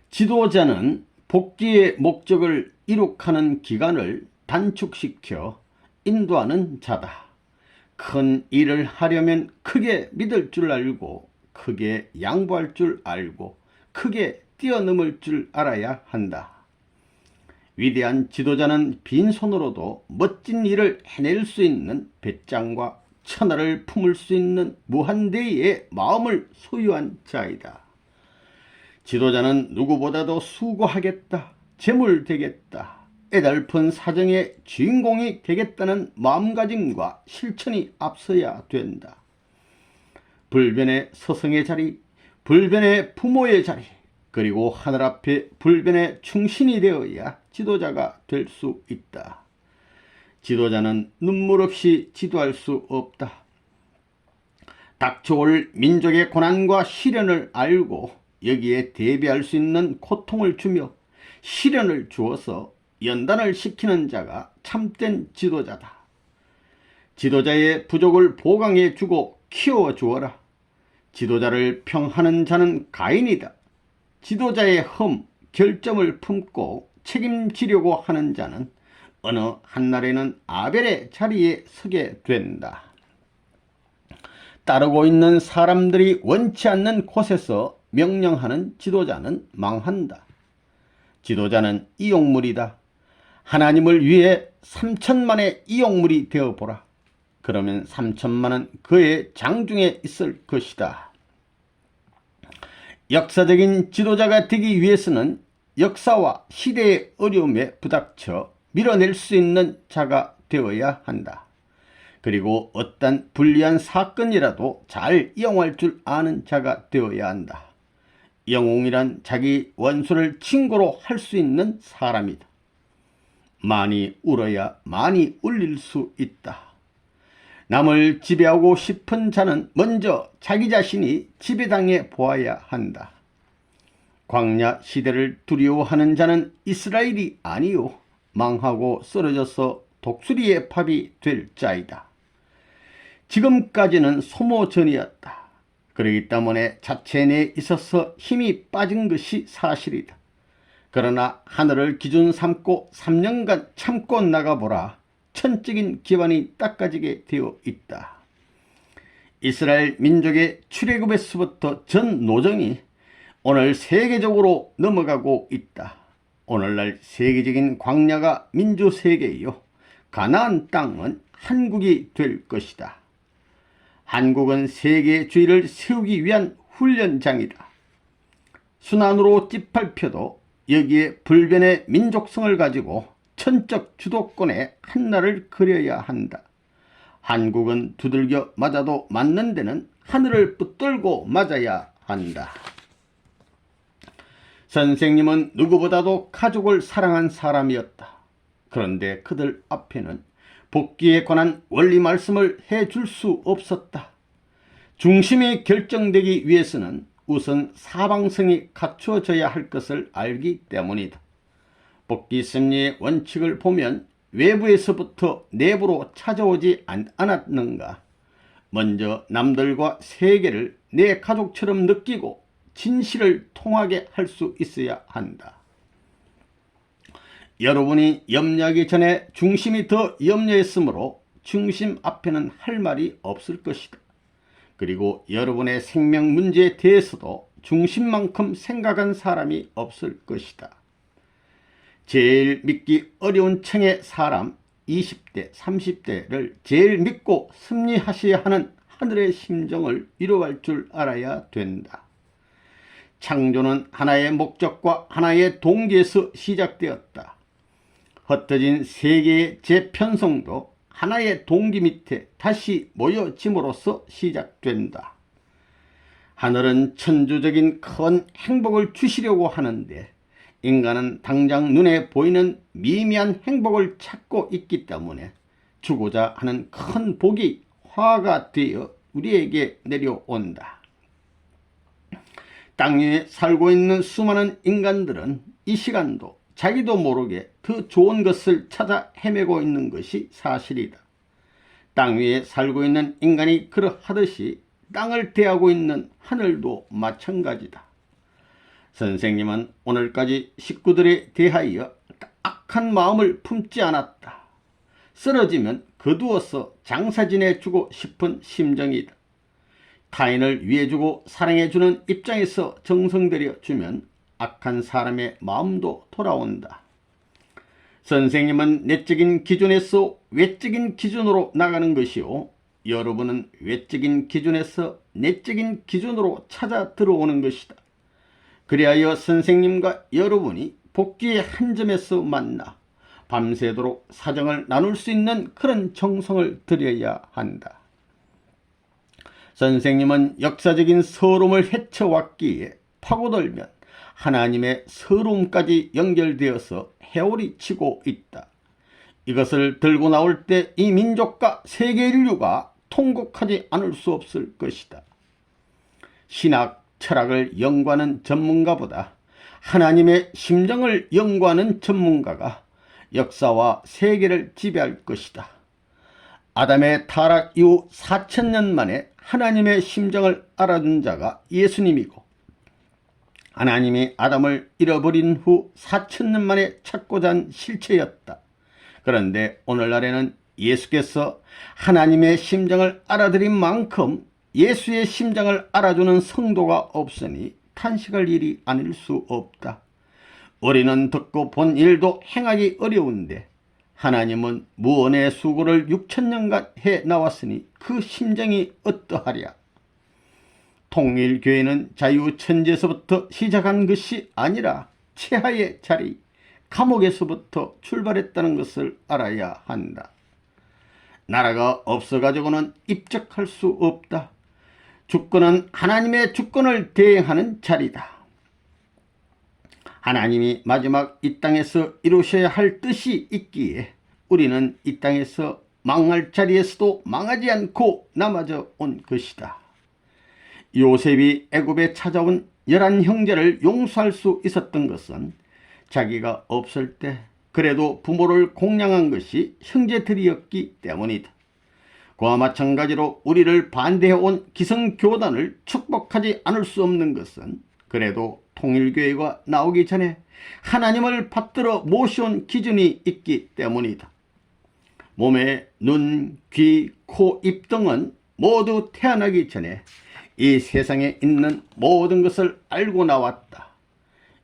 지도자는 복귀의 목적을 이룩하는 기간을 단축시켜 인도하는 자다. 큰 일을 하려면 크게 믿을 줄 알고, 크게 양보할 줄 알고, 크게 뛰어넘을 줄 알아야 한다. 위대한 지도자는 빈손으로도 멋진 일을 해낼 수 있는 배짱과 천하를 품을 수 있는 무한대의 마음을 소유한 자이다. 지도자는 누구보다도 수고하겠다, 재물 되겠다, 애달픈 사정의 주인공이 되겠다는 마음가짐과 실천이 앞서야 된다. 불변의 스승의 자리, 불변의 부모의 자리, 그리고 하늘 앞에 불변의 충신이 되어야 지도자가 될 수 있다. 지도자는 눈물 없이 지도할 수 없다. 닥쳐올 민족의 고난과 시련을 알고 여기에 대비할 수 있는 고통을 주며 시련을 주어서 연단을 시키는 자가 참된 지도자다. 지도자의 부족을 보강해 주고 키워 주어라. 지도자를 평하는 자는 가인이다. 지도자의 결점을 품고 책임지려고 하는 자는 어느 한날에는 아벨의 자리에 서게 된다. 따르고 있는 사람들이 원치 않는 곳에서 명령하는 지도자는 망한다. 지도자는 이용물이다. 하나님을 위해 3천만의 이용물이 되어보라. 그러면 3천만은 그의 장중에 있을 것이다. 역사적인 지도자가 되기 위해서는 역사와 시대의 어려움에 부닥쳐 밀어낼 수 있는 자가 되어야 한다. 그리고 어떤 불리한 사건이라도 잘 이용할 줄 아는 자가 되어야 한다. 영웅이란 자기 원수를 친구로 할 수 있는 사람이다. 많이 울어야 많이 울릴 수 있다. 남을 지배하고 싶은 자는 먼저 자기 자신이 지배당해 보아야 한다. 광야 시대를 두려워하는 자는 이스라엘이 아니요 망하고 쓰러져서 독수리의 밥이 될 자이다. 지금까지는 소모전이었다. 그러기 때문에 자체 내에 있어서 힘이 빠진 것이 사실이다. 그러나 하늘을 기준 삼고 3년간 참고 나가보라. 천적인 기반이 닦아지게 되어 있다. 이스라엘 민족의 출애굽에서부터 전 노정이 오늘 세계적으로 넘어가고 있다. 오늘날 세계적인 광야가 민주세계이요 가나안 땅은 한국이 될 것이다. 한국은 세계주의를 세우기 위한 훈련장이다. 순환으로 짓밟혀도 여기에 불변의 민족성을 가지고 천적 주도권의 한날을 그려야 한다. 한국은 두들겨 맞아도 맞는 데는 하늘을 붙들고 맞아야 한다. 선생님은 누구보다도 가족을 사랑한 사람이었다. 그런데 그들 앞에는 복귀에 관한 원리 말씀을 해줄 수 없었다. 중심이 결정되기 위해서는 우선 사방성이 갖추어져야 할 것을 알기 때문이다. 복귀 승리의 원칙을 보면 외부에서부터 내부로 찾아오지 않았는가? 먼저 남들과 세계를 내 가족처럼 느끼고 진실을 통하게 할 수 있어야 한다. 여러분이 염려하기 전에 중심이 더 염려했으므로 중심 앞에는 할 말이 없을 것이다. 그리고 여러분의 생명 문제에 대해서도 중심만큼 생각한 사람이 없을 것이다. 제일 믿기 어려운 층의 사람 20대, 30대를 제일 믿고 승리하셔야 하는 하늘의 심정을 이뤄갈 줄 알아야 된다. 창조는 하나의 목적과 하나의 동기에서 시작되었다. 흩어진 세계의 재편성도 하나의 동기 밑에 다시 모여짐으로써 시작된다. 하늘은 천주적인 큰 행복을 주시려고 하는데 인간은 당장 눈에 보이는 미미한 행복을 찾고 있기 때문에 주고자 하는 큰 복이 화가 되어 우리에게 내려온다. 땅 위에 살고 있는 수많은 인간들은 이 시간도 자기도 모르게 더 좋은 것을 찾아 헤매고 있는 것이 사실이다. 땅 위에 살고 있는 인간이 그러하듯이 땅을 대하고 있는 하늘도 마찬가지다. 선생님은 오늘까지 식구들에 대하여 악한 마음을 품지 않았다. 쓰러지면 거두어서 장사 지내주고 싶은 심정이다. 타인을 위해주고 사랑해주는 입장에서 정성들여 주면 악한 사람의 마음도 돌아온다. 선생님은 내적인 기준에서 외적인 기준으로 나가는 것이요, 여러분은 외적인 기준에서 내적인 기준으로 찾아 들어오는 것이다. 그리하여 선생님과 여러분이 복귀의 한 점에서 만나 밤새도록 사정을 나눌 수 있는 그런 정성을 들여야 한다. 선생님은 역사적인 서러움을 헤쳐왔기에 파고들면 하나님의 서러움까지 연결되어서 해오리 치고 있다. 이것을 들고 나올 때 이 민족과 세계 인류가 통곡하지 않을 수 없을 것이다. 신학, 철학을 연구하는 전문가보다 하나님의 심정을 연구하는 전문가가 역사와 세계를 지배할 것이다. 아담의 타락 이후 4000년 만에 하나님의 심정을 알아준 자가 예수님이고, 하나님이 아담을 잃어버린 후 4000년 만에 찾고자 한 실체였다. 그런데 오늘날에는 예수께서 하나님의 심정을 알아들인 만큼 예수의 심정을 알아주는 성도가 없으니 탄식할 일이 아닐 수 없다. 우리는 듣고 본 일도 행하기 어려운데 하나님은 무언의 수고를 6000년간 해 나왔으니 그 심정이 어떠하랴. 통일교회는 자유천지에서부터 시작한 것이 아니라 최하의 자리, 감옥에서부터 출발했다는 것을 알아야 한다. 나라가 없어가지고는 입적할 수 없다. 주권은 하나님의 주권을 대행하는 자리다. 하나님이 마지막 이 땅에서 이루셔야 할 뜻이 있기에 우리는 이 땅에서 망할 자리에서도 망하지 않고 남아져 온 것이다. 요셉이 애굽에 찾아온 11 형제를 용서할 수 있었던 것은 자기가 없을 때 그래도 부모를 공양한 것이 형제들이었기 때문이다. 그와 마찬가지로 우리를 반대해온 기성교단을 축복하지 않을 수 없는 것은 그래도 통일교회가 나오기 전에 하나님을 받들어 모셔온 기준이 있기 때문이다. 몸에 눈, 귀, 코, 입 등은 모두 태어나기 전에 이 세상에 있는 모든 것을 알고 나왔다.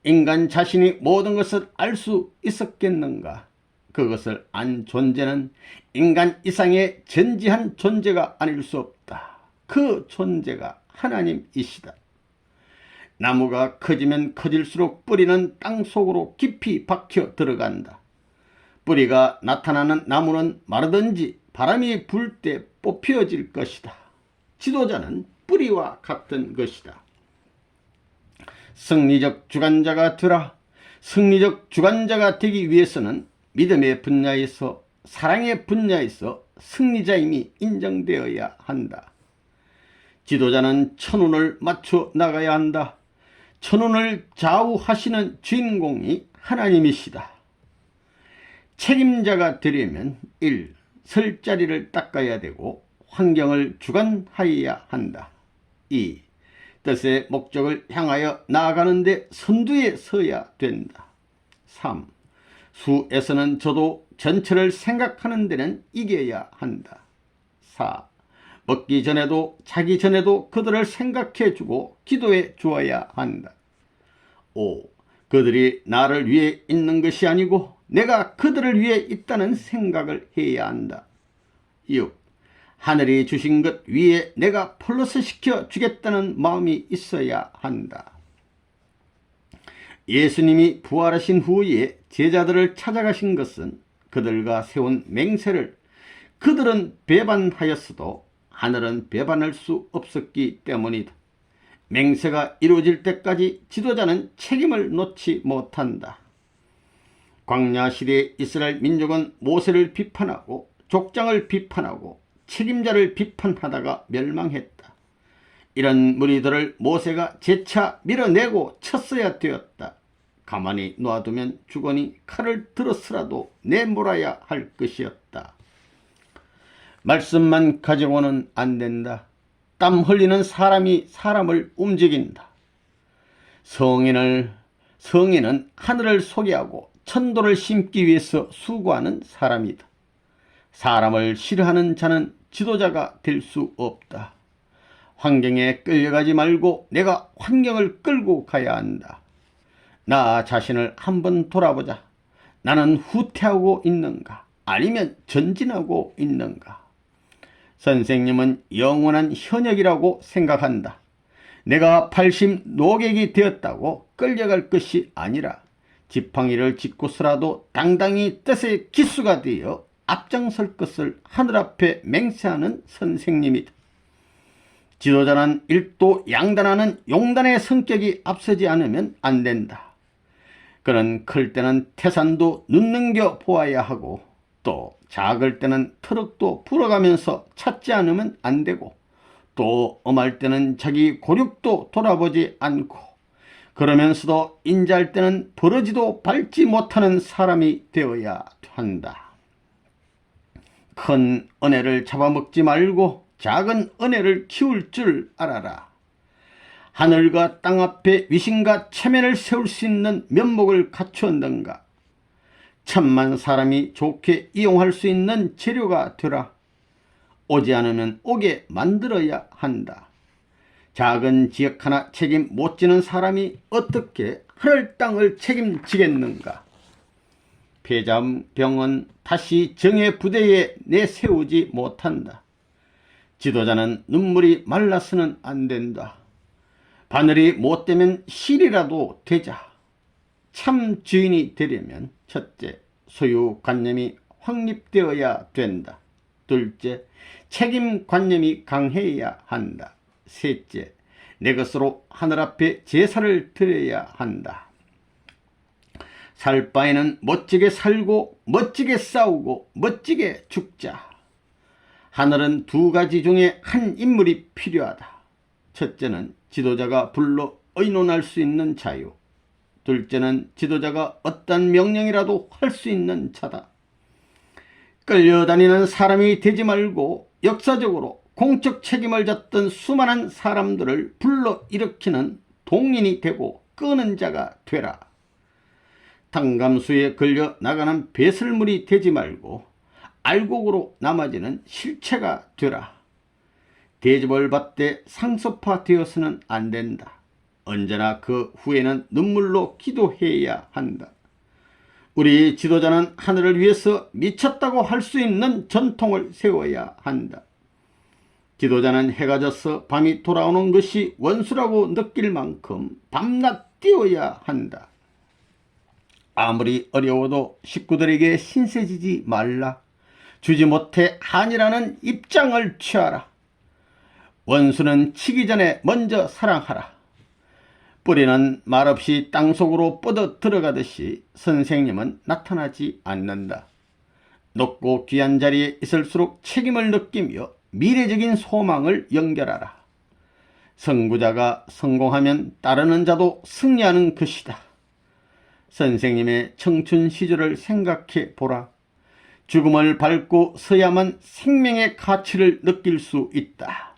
인간 자신이 모든 것을 알 수 있었겠는가? 그것을 안 존재는 인간 이상의 전지한 존재가 아닐 수 없다. 그 존재가 하나님이시다. 나무가 커지면 커질수록 뿌리는 땅 속으로 깊이 박혀 들어간다. 뿌리가 나타나는 나무는 마르든지 바람이 불 때 뽑혀질 것이다. 지도자는 뿌리와 같은 것이다. 승리적 주관자가 되라. 승리적 주관자가 되기 위해서는 믿음의 분야에서, 사랑의 분야에서 승리자임이 인정되어야 한다. 지도자는 천운을 맞춰 나가야 한다. 천운을 좌우하시는 주인공이 하나님이시다. 책임자가 되려면 1. 설 자리를 닦아야 되고 환경을 주관하여야 한다. 2. 뜻의 목적을 향하여 나아가는데 선두에 서야 된다. 3. 수에서는 저도 전체를 생각하는 데는 이겨야 한다. 4. 먹기 전에도 자기 전에도 그들을 생각해 주고 기도해 주어야 한다. 5. 그들이 나를 위해 있는 것이 아니고 내가 그들을 위해 있다는 생각을 해야 한다. 6. 하늘이 주신 것 위에 내가 플러스 시켜 주겠다는 마음이 있어야 한다. 예수님이 부활하신 후에 제자들을 찾아가신 것은 그들과 세운 맹세를 그들은 배반하였어도 하늘은 배반할 수 없었기 때문이다. 맹세가 이루어질 때까지 지도자는 책임을 놓지 못한다. 광야 시대의 이스라엘 민족은 모세를 비판하고 족장을 비판하고 책임자를 비판하다가 멸망했다. 이런 무리들을 모세가 재차 밀어내고 쳤어야 되었다. 가만히 놔두면 주거니 칼을 들었으라도 내몰아야 할 것이었다. 말씀만 가지고는 안 된다. 땀 흘리는 사람이 사람을 움직인다. 성인은 하늘을 소개하고 천도를 심기 위해서 수고하는 사람이다. 사람을 싫어하는 자는 지도자가 될 수 없다. 환경에 끌려가지 말고 내가 환경을 끌고 가야 한다. 나 자신을 한번 돌아보자. 나는 후퇴하고 있는가? 아니면 전진하고 있는가? 선생님은 영원한 현역이라고 생각한다. 내가 80 노객이 되었다고 끌려갈 것이 아니라 지팡이를 짚고서라도 당당히 뜻의 기수가 되어 앞장설 것을 하늘 앞에 맹세하는 선생님이다. 지도자는 일도 양단하는 용단의 성격이 앞서지 않으면 안 된다. 그는 클 때는 태산도 눈넘겨 보아야 하고 또 작을 때는 트럭도 불어가면서 찾지 않으면 안 되고 또 엄할 때는 자기 고륙도 돌아보지 않고 그러면서도 인자할 때는 버러지도 밟지 못하는 사람이 되어야 한다. 큰 은혜를 잡아먹지 말고 작은 은혜를 키울 줄 알아라. 하늘과 땅 앞에 위신과 체면을 세울 수 있는 면목을 갖추었는가? 천만 사람이 좋게 이용할 수 있는 재료가 되라. 오지 않으면 오게 만들어야 한다. 작은 지역 하나 책임 못 지는 사람이 어떻게 하늘 땅을 책임지겠는가? 폐자병은 다시 정의 부대에 내세우지 못한다. 지도자는 눈물이 말라서는 안 된다. 바늘이 못 되면 실이라도 되자. 참 주인이 되려면 첫째, 소유관념이 확립되어야 된다. 둘째, 책임관념이 강해야 한다. 셋째, 내 것으로 하늘 앞에 제사를 드려야 한다. 살 바에는 멋지게 살고 멋지게 싸우고 멋지게 죽자. 하늘은 두 가지 중에 한 인물이 필요하다. 첫째는 지도자가 불러 의논할 수 있는 자유. 둘째는 지도자가 어떤 명령이라도 할 수 있는 자다. 끌려다니는 사람이 되지 말고 역사적으로 공적 책임을 졌던 수많은 사람들을 불러일으키는 동인이 되고 끄는 자가 되라. 탕감수에 끌려 나가는 배설물이 되지 말고 알곡으로 남아지는 실체가 되라. 대접을 받되 상습화 되어서는 안 된다. 언제나 그 후에는 눈물로 기도해야 한다. 우리 지도자는 하늘을 위해서 미쳤다고 할 수 있는 전통을 세워야 한다. 지도자는 해가 져서 밤이 돌아오는 것이 원수라고 느낄 만큼 밤낮 뛰어야 한다. 아무리 어려워도 식구들에게 신세지지 말라. 주지 못해 한이라는 입장을 취하라. 원수는 치기 전에 먼저 사랑하라. 뿌리는 말없이 땅속으로 뻗어 들어가듯이 선생님은 나타나지 않는다. 높고 귀한 자리에 있을수록 책임을 느끼며 미래적인 소망을 연결하라. 선구자가 성공하면 따르는 자도 승리하는 것이다. 선생님의 청춘 시절을 생각해 보라. 죽음을 밟고 서야만 생명의 가치를 느낄 수 있다.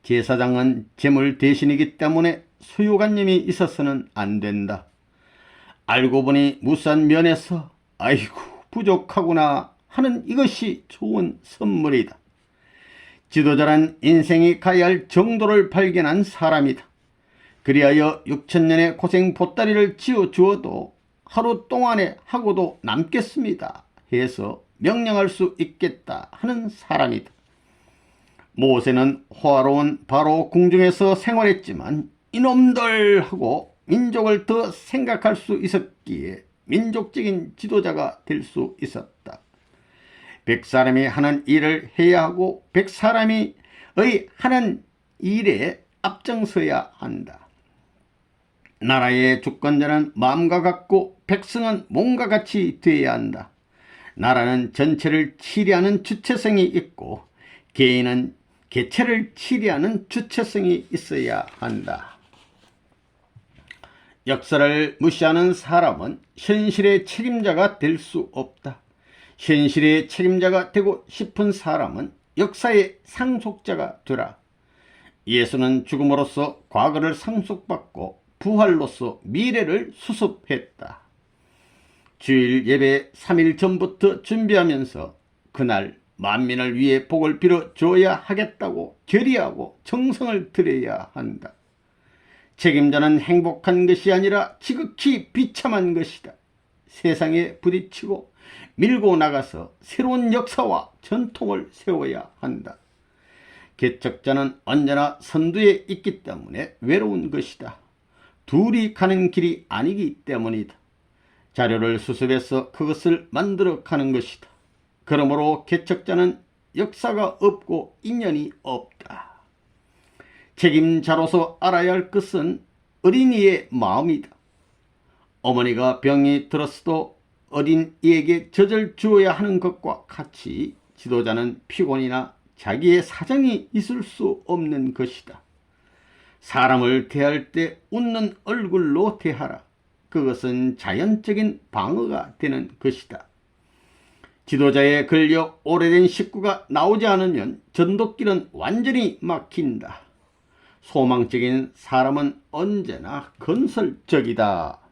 제사장은 재물 대신이기 때문에 소유관념이 있어서는 안 된다. 알고 보니 무산 면에서 아이고 부족하구나 하는 이것이 좋은 선물이다. 지도자란 인생이 가야 할 정도를 발견한 사람이다. 그리하여 6천년의 고생 보따리를 지어주어도 하루 동안에 하고도 남겠습니다 해서 명령할 수 있겠다 하는 사람이다. 모세는 호화로운 바로 궁중에서 생활했지만 이놈들 하고 민족을 더 생각할 수 있었기에 민족적인 지도자가 될 수 있었다. 100사람이 하는 일을 해야 하고 100사람이 하는 일에 앞장서야 한다. 나라의 주권자는 마음과 같고 백성은 몸과 같이 되어야 한다. 나라는 전체를 치리하는 주체성이 있고 개인은 개체를 치리하는 주체성이 있어야 한다. 역사를 무시하는 사람은 현실의 책임자가 될 수 없다. 현실의 책임자가 되고 싶은 사람은 역사의 상속자가 되라. 예수는 죽음으로써 과거를 상속받고 부활로써 미래를 수습했다. 주일 예배 3일 전부터 준비하면서 그날 만민을 위해 복을 빌어 줘야 하겠다고 결의하고 정성을 들여야 한다. 책임자는 행복한 것이 아니라 지극히 비참한 것이다. 세상에 부딪히고 밀고 나가서 새로운 역사와 전통을 세워야 한다. 개척자는 언제나 선두에 있기 때문에 외로운 것이다. 둘이 가는 길이 아니기 때문이다. 자료를 수습해서 그것을 만들어 가는 것이다. 그러므로 개척자는 역사가 없고 인연이 없다. 책임자로서 알아야 할 것은 어린이의 마음이다. 어머니가 병이 들었어도 어린이에게 젖을 주어야 하는 것과 같이 지도자는 피곤이나 자기의 사정이 있을 수 없는 것이다. 사람을 대할 때 웃는 얼굴로 대하라. 그것은 자연적인 방어가 되는 것이다. 지도자에 걸려 오래된 식구가 나오지 않으면 전도길은 완전히 막힌다. 소망적인 사람은 언제나 건설적이다.